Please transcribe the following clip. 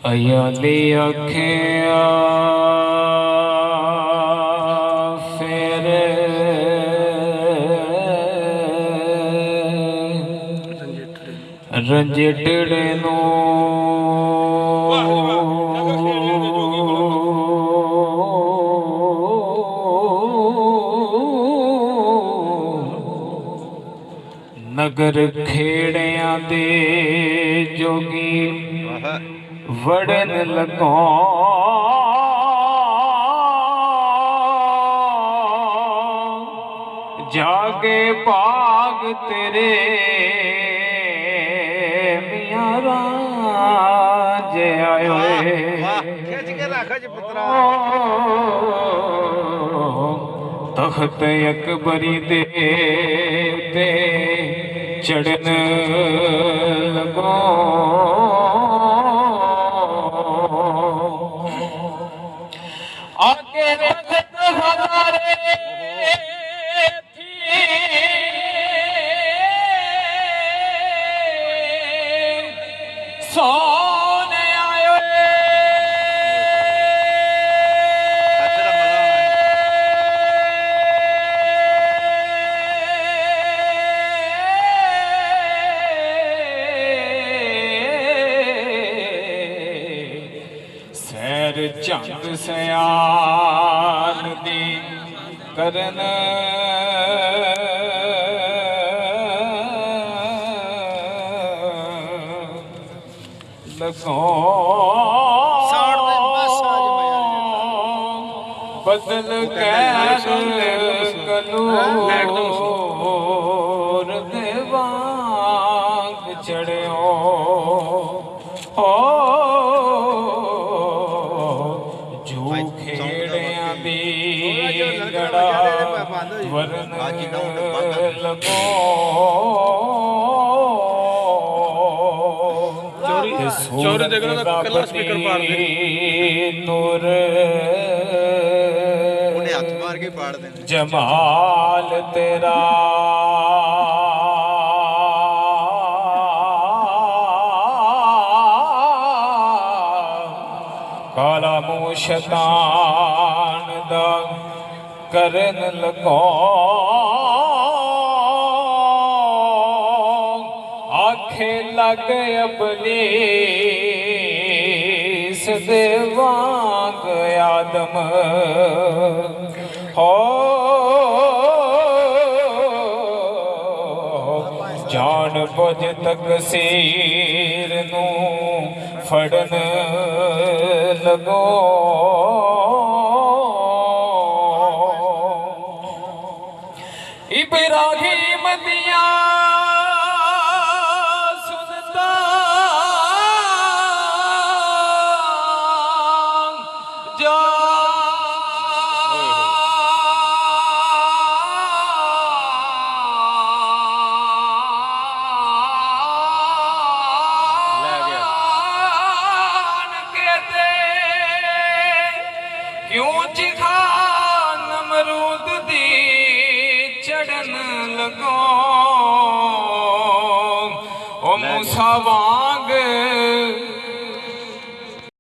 अयाली अखियाँ फिर रंजिटड़े नू नगर खेड़ियां दे जोगी वड़न लगो जागे बाग तेरे मियां राज आयो तख्त अकबरी दे ते चढ़न लगो आगे रखत हमारे थी सोने आयो सैर चंग सयान दी करन लगो बदल कैर कलूर देवांग चढ़ियो जो खेड़ियां दी गड़ा वरन लगो चोरी देख रहा था कलर स्पीकर पाड़ दे नूर उन्हें हाथ मार के पाड़ दे जमाल तेरा काला मुँह शैतान दा करन लगो आखे लग अबलीस दे वांग आदम हो जान बुझ तकसीर नू फड़न लगो इब्राहिम दिया सुनता जा क्यों चिखा नमरूद दी चढ़न लगो ओ मूसा वांग